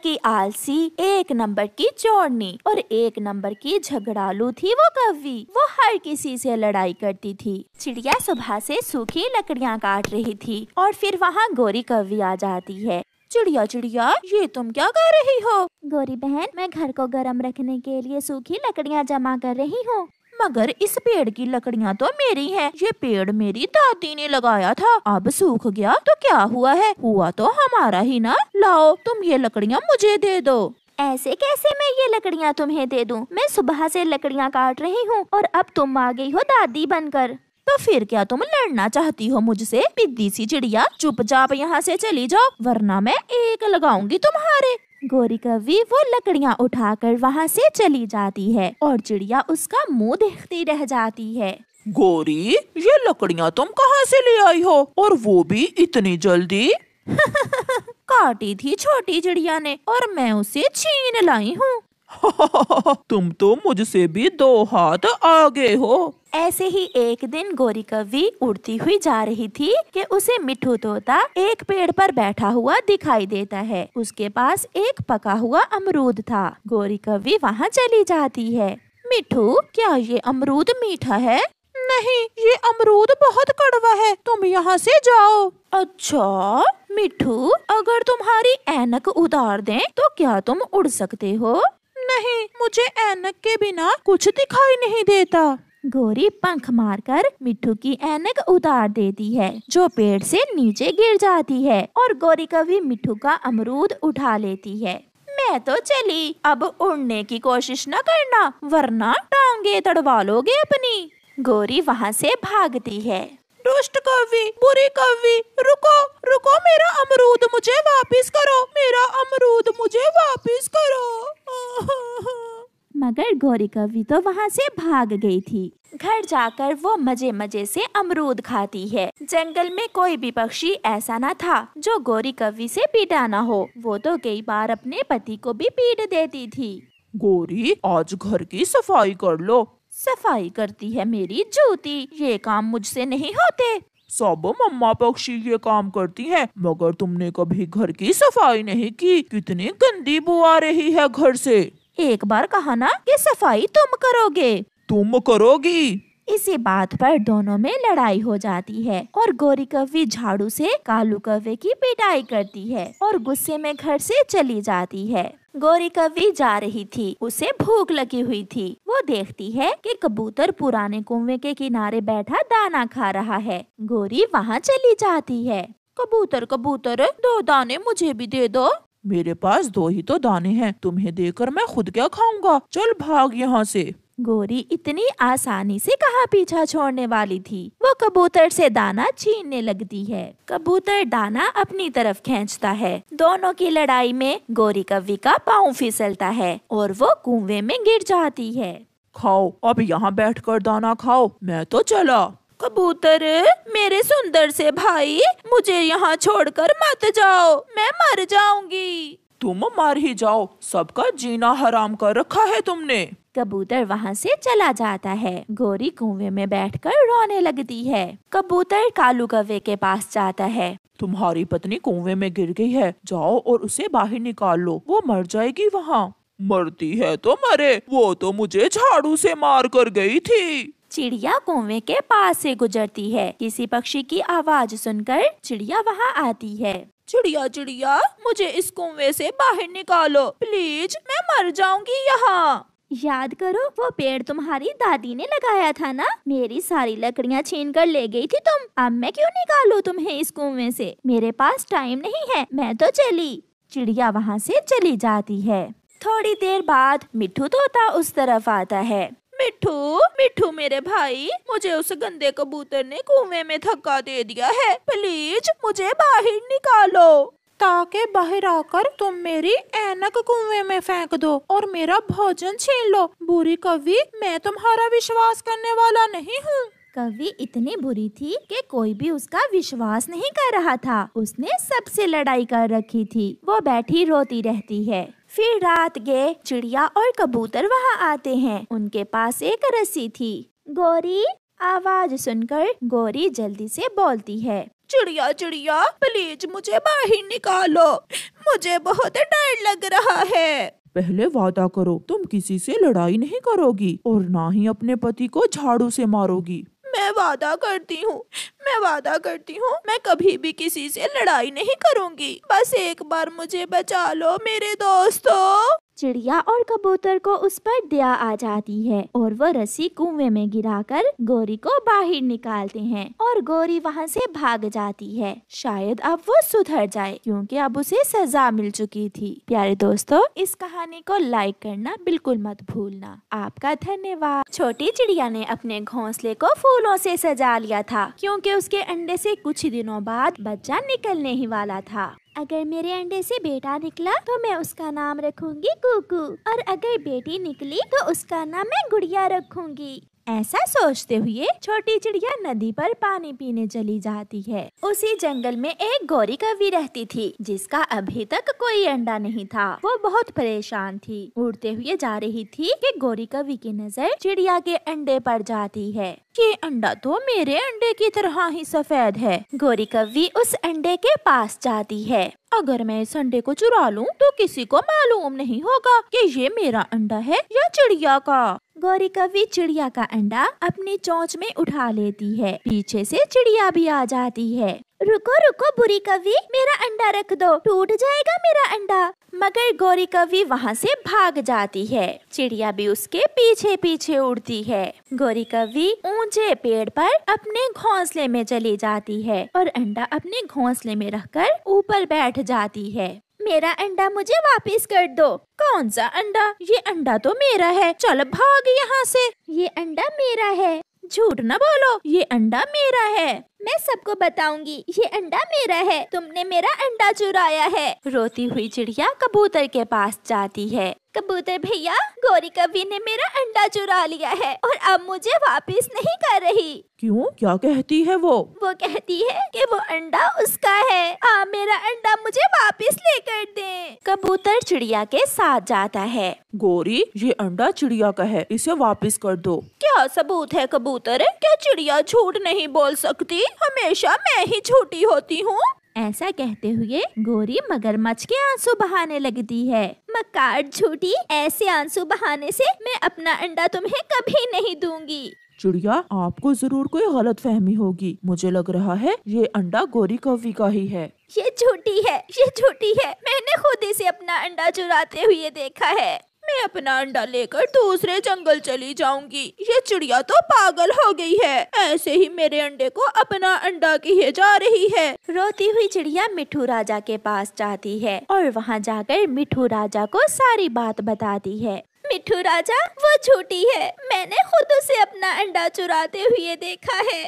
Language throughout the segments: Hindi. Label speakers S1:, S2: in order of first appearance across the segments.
S1: की आलसी, एक नंबर की चोरनी और एक नंबर की झगड़ालू थी वो कौवी। वो हर किसी से लड़ाई करती थी। चिड़िया सुबह से सूखी लकड़ियाँ काट रही थी और फिर वहाँ गोरी कौवी आ जाती है। चिड़िया चिड़िया, ये तुम क्या कर रही हो? गोरी बहन, मैं घर को गर्म रखने के लिए सूखी लकड़ियाँ जमा कर रही हूँ। मगर इस पेड़ की लकड़ियाँ तो मेरी हैं। ये पेड़ मेरी दादी ने लगाया था, अब सूख गया तो क्या हुआ है? हुआ तो हमारा ही ना। लाओ, तुम ये लकड़ियाँ मुझे दे दो। ऐसे कैसे मैं ये लकड़ियाँ तुम्हें दे दूँ? मैं सुबह से लकड़ियाँ काट रही हूँ और अब तुम आ गई हो दादी बनकर। तो फिर क्या तुम लड़ना चाहती हो मुझसे? पिद्दी सी चिड़िया, चुपचाप यहाँ से चली जाओ, वरना मैं एक लगाऊंगी तुम्हारे। गोरी कौवी वो लकड़ियाँ उठाकर वहाँ से चली जाती है और चिड़िया उसका मुंह देखती रह जाती है।
S2: गोरी, ये लकड़ियाँ तुम कहाँ से ले आई हो, और वो भी इतनी जल्दी?
S1: काटी थी छोटी चिड़िया ने और मैं उसे छीन लाई हूँ।
S2: तुम तो मुझसे भी 2 हाथ आगे हो।
S1: ऐसे ही एक दिन गोरी कौवी उड़ती हुई जा रही थी कि उसे मिट्ठू तोता एक पेड़ पर बैठा हुआ दिखाई देता है। उसके पास एक पका हुआ अमरूद था। गोरी कौवी वहाँ चली जाती है। मिट्ठू, क्या ये अमरूद मीठा है?
S2: नहीं, ये अमरूद बहुत कड़वा है, तुम यहाँ से जाओ।
S1: अच्छा मिट्ठू, अगर तुम्हारी ऐनक उतार दें तो क्या तुम उड़ सकते हो?
S2: नहीं, मुझे ऐनक के बिना कुछ दिखाई नहीं देता।
S1: गोरी पंख मारकर मिट्ठू की ऐनक उतार देती है, जो पेड़ से नीचे गिर जाती है और गोरी कौवी मिट्ठू का अमरूद उठा लेती है। मैं तो चली, अब उड़ने की कोशिश न करना, वरना टांगे तड़वा लोगे अपनी। गोरी वहाँ से भागती है।
S2: दुष्ट कौवी, बुरी कौवी, रुको रुको, मेरा अमरूद मुझे वापस करो, मेरा अमरूद मुझे वापस करो।
S1: मगर गोरी कौवी तो वहाँ से भाग गई थी। घर जाकर वो मजे मजे से अमरूद खाती है। जंगल में कोई भी पक्षी ऐसा न था जो गोरी कौवी से पीटा न हो। वो तो कई बार अपने पति को भी पीट देती थी।
S2: गोरी, आज घर की सफाई कर लो।
S1: सफाई करती है मेरी जूती, ये काम मुझसे नहीं होते।
S2: सब मम्मा पक्षी ये काम करती हैं, मगर तुमने कभी घर की सफाई नहीं की। कितनी गंदी बू आ रही है घर से।
S1: एक बार कहा ना कि सफाई तुम करोगे।
S2: तुम करोगी?
S1: इसी बात पर दोनों में लड़ाई हो जाती है और गोरी कौवी झाड़ू से कालू कौवे की पिटाई करती है और गुस्से में घर से चली जाती है। गोरी कौवी जा रही थी, उसे भूख लगी हुई थी। वो देखती है कि कबूतर पुराने कुएं के किनारे बैठा दाना खा रहा है। गोरी वहाँ चली जाती है। कबूतर कबूतर, 2 दाने मुझे भी दे दो।
S2: मेरे पास 2 ही तो दाने हैं, तुम्हें देकर मैं खुद क्या खाऊंगा, चल भाग यहाँ से।
S1: गोरी इतनी आसानी से कहाँ पीछा छोड़ने वाली थी। वो कबूतर से दाना छीनने लगती है। कबूतर दाना अपनी तरफ खींचता है। दोनों की लड़ाई में गोरी कौवी का पाँव फिसलता है और वो कुएं में गिर जाती है।
S2: खाओ, अब यहाँ बैठकर दाना खाओ, मैं तो चला।
S1: कबूतर, मेरे सुंदर से भाई, मुझे यहाँ छोड़कर मत जाओ, मैं मर जाऊंगी।
S2: तुम मर ही जाओ, सबका जीना हराम कर रखा है तुमने।
S1: कबूतर वहाँ से चला जाता है। गोरी कुएं में बैठकर रोने लगती है। कबूतर कालू कौवे के पास जाता है।
S2: तुम्हारी पत्नी कुएं में गिर गई है, जाओ और उसे बाहर निकाल लो, वो मर जाएगी वहाँ। मरती है तो मरे, वो तो मुझे झाड़ू से मार कर गई थी।
S1: चिड़िया कुएं के पास से गुजरती है। किसी पक्षी की आवाज सुनकर चिड़िया वहाँ आती है। चिड़िया चिड़िया, मुझे इस कुएं से बाहर निकालो प्लीज, मैं मर जाऊंगी यहाँ। याद करो, वो पेड़ तुम्हारी दादी ने लगाया था ना? मेरी सारी लकड़ियाँ छीन कर ले गई थी तुम। अब मैं क्यों निकालूं तुम्हें इस कुएं से? मेरे पास टाइम नहीं है, मैं तो चली। चिड़िया वहाँ से चली जाती है। थोड़ी देर बाद मिट्ठू तोता उस तरफ आता है। मिट्ठू मिट्ठू मेरे भाई, मुझे उस गंदे कबूतर ने कुएं में धक्का दे दिया है, प्लीज मुझे बाहर निकालो।
S2: ताकि बाहर आकर तुम मेरी ऐनक कुएं में फेंक दो और मेरा भोजन छीन लो। बुरी कौवी, मैं तुम्हारा विश्वास करने वाला नहीं हूँ।
S1: कौवी इतनी बुरी थी कि कोई भी उसका विश्वास नहीं कर रहा था। उसने सबसे लड़ाई कर रखी थी। वो बैठी रोती रहती है। फिर रात गए, चिड़िया और कबूतर वहाँ आते हैं। उनके पास एक रस्सी थी। गोरी, आवाज सुनकर गोरी जल्दी से बोलती है। चिड़िया चिड़िया प्लीज मुझे बाहर निकालो, मुझे बहुत डर लग रहा है।
S2: पहले वादा करो तुम किसी से लड़ाई नहीं करोगी और ना ही अपने पति को झाड़ू से मारोगी।
S1: मैं वादा करती हूँ, मैं कभी भी किसी से लड़ाई नहीं करूँगी। बस एक बार मुझे बचा लो मेरे दोस्तों। चिड़िया और कबूतर को उस पर दया आ जाती है और वो रस्सी कुएं में गिराकर गोरी को बाहर निकालते हैं और गोरी वहाँ से भाग जाती है। शायद अब वो सुधर जाए क्योंकि अब उसे सजा मिल चुकी थी। प्यारे दोस्तों, इस कहानी को लाइक करना बिल्कुल मत भूलना। आपका धन्यवाद। छोटी चिड़िया ने अपने घोंसले को फूलों से सजा लिया था क्योंकि उसके अंडे से कुछ दिनों बाद बच्चा निकलने ही वाला था। अगर मेरे अंडे से बेटा निकला तो मैं उसका नाम रखूंगी कुकू, और अगर बेटी निकली तो उसका नाम मैं गुड़िया रखूंगी। ऐसा सोचते हुए छोटी चिड़िया नदी पर पानी पीने चली जाती है। उसी जंगल में एक गौरी कौवी रहती थी जिसका अभी तक कोई अंडा नहीं था। वो बहुत परेशान थी। उड़ते हुए जा रही थी कि गौरी कौवी की नजर चिड़िया के अंडे पर जाती है। ये अंडा तो मेरे अंडे की तरह ही सफेद है। गौरी कौवी उस अंडे के पास जाती है। अगर मैं इस अंडे को चुरा लूं तो किसी को मालूम नहीं होगा कि ये मेरा अंडा है या चिड़िया का। गौरी कौवी चिड़िया का अंडा अपनी चोंच में उठा लेती है। पीछे से चिड़िया भी आ जाती है। रुको रुको बुरी कौवी, मेरा अंडा रख दो, टूट जाएगा मेरा अंडा। मगर गौरी कौवी वहाँ से भाग जाती है। चिड़िया भी उसके पीछे पीछे उड़ती है। गौरी कौवी ऊंचे पेड़ पर अपने घोंसले में चली जाती है और अंडा अपने घोंसले में रखकर ऊपर बैठ जाती है। मेरा अंडा मुझे वापस कर दो। कौन सा अंडा? ये अंडा तो मेरा है, चल भाग यहाँ से। ये अंडा मेरा है। झूठ न बोलो, ये अंडा मेरा है। मैं सबको बताऊंगी, ये अंडा मेरा है, तुमने मेरा अंडा चुराया है। रोती हुई चिड़िया कबूतर के पास जाती है। कबूतर भैया, गौरी कौवी ने मेरा अंडा चुरा लिया है और अब मुझे वापस नहीं कर रही।
S2: क्यों, क्या कहती है वो?
S1: वो कहती है कि वो अंडा उसका है। आप मेरा अंडा मुझे वापस लेकर दें। कबूतर चिड़िया के साथ जाता है।
S2: गौरी, ये अंडा चिड़िया का है, इसे वापस कर दो।
S1: क्या सबूत है कबूतर? क्या चिड़िया झूठ नहीं बोल सकती? हमेशा मैं ही झूठी होती हूँ। ऐसा कहते हुए गौरी मगरमच्छ के आंसू बहाने लगती है। मक्कार झूठी, ऐसे आंसू बहाने से मैं अपना अंडा तुम्हें कभी नहीं दूंगी।
S2: चिड़िया, आपको जरूर कोई गलत फहमी होगी। मुझे लग रहा है ये अंडा गौरी कौवी का ही है।
S1: ये झूठी है, ये झूठी है। मैंने खुद इसे अपना अंडा चुराते हुए देखा है। मैं अपना अंडा लेकर दूसरे जंगल चली जाऊंगी। ये चिड़िया तो पागल हो गई है, ऐसे ही मेरे अंडे को अपना अंडा किए जा रही है। रोती हुई चिड़िया मिट्ठू राजा के पास जाती है और वहाँ जाकर मिट्ठू राजा को सारी बात बताती है। मिट्ठू राजा, वो झूठी है, मैंने खुद उसे अपना अंडा चुराते हुए देखा है।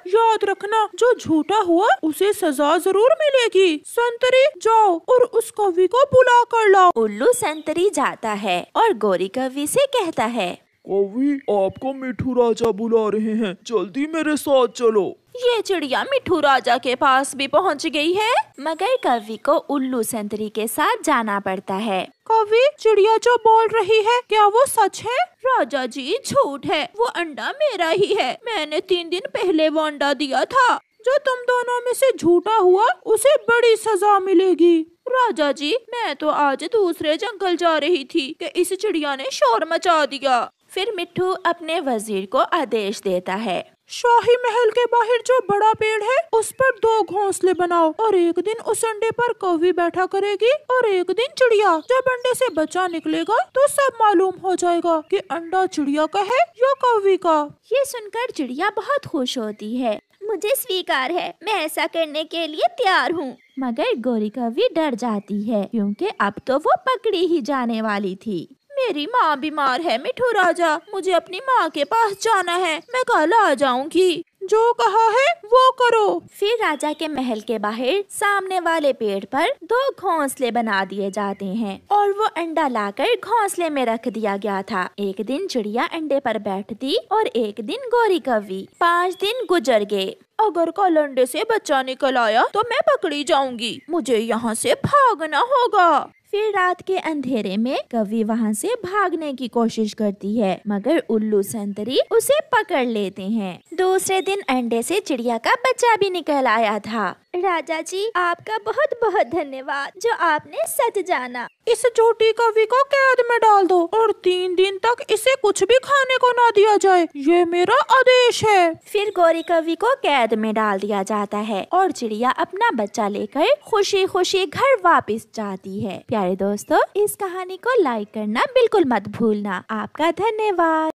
S2: याद रखना, जो झूठा हुआ उसे सजा जरूर मिलेगी। संतरी, जाओ और उस कौवी को बुला कर लाओ।
S1: उल्लू संतरी जाता है और गौरी कौवी से कहता है,
S2: कौवी, आपको मिट्ठू राजा बुला रहे हैं, जल्दी मेरे साथ चलो।
S1: ये चिड़िया मिट्ठू राजा के पास भी पहुंच गई है। मगर कौवी को उल्लू संतरी के साथ जाना पड़ता है।
S2: कौवी, चिड़िया जो बोल रही है क्या वो सच है?
S1: राजा जी, झूठ है, वो अंडा मेरा ही है। मैंने 3 दिन पहले वो अंडा दिया था।
S2: जो तुम दोनों में से झूठा हुआ उसे बड़ी सजा मिलेगी।
S1: राजा जी, मैं तो आज दूसरे जंगल जा रही थी कि इस चिड़िया ने शोर मचा दिया। फिर मिट्ठू अपने वजीर को आदेश देता है,
S2: शाही महल के बाहर जो बड़ा पेड़ है उस पर 2 घोंसले बनाओ और एक दिन उस अंडे पर कौवी बैठा करेगी और एक दिन चिड़िया। जब अंडे से बच्चा निकलेगा तो सब मालूम हो जाएगा कि अंडा चिड़िया का है या कौवी का।
S1: ये सुनकर चिड़िया बहुत खुश होती है। मुझे स्वीकार है, मैं ऐसा करने के लिए तैयार हूँ। मगर गौरी कौवी डर जाती है क्योंकि अब तो वो पकड़ी ही जाने वाली थी। मेरी माँ बीमार है मिट्ठू राजा, मुझे अपनी माँ के पास जाना है, मैं कल आ जाऊंगी।
S2: जो कहा है वो करो।
S1: फिर राजा के महल के बाहर सामने वाले पेड़ पर 2 घोंसले बना दिए जाते हैं और वो अंडा लाकर घोंसले में रख दिया गया था। एक दिन चिड़िया अंडे पर बैठती और एक दिन गौरी कौवी। 5 दिन गुजर गए। अगर कल अंडे से बच्चा निकल आया तो मैं पकड़ी जाऊंगी, मुझे यहाँ से भागना होगा। फिर रात के अंधेरे में कौवी वहाँ से भागने की कोशिश करती है, मगर उल्लू संतरी उसे पकड़ लेते हैं। दूसरे दिन अंडे से चिड़िया का बच्चा भी निकल आया था। राजा जी, आपका बहुत बहुत धन्यवाद जो आपने सच जाना।
S2: इस झूठी कौवी को कैद में डाल दो और 3 दिन तक इसे कुछ भी खाने को ना दिया जाए, ये मेरा आदेश है।
S1: फिर गौरी कौवी को कैद में डाल दिया जाता है और चिड़िया अपना बच्चा लेकर खुशी खुशी घर वापस जाती है। प्यारे दोस्तों, इस कहानी को लाइक करना बिल्कुल मत भूलना। आपका धन्यवाद।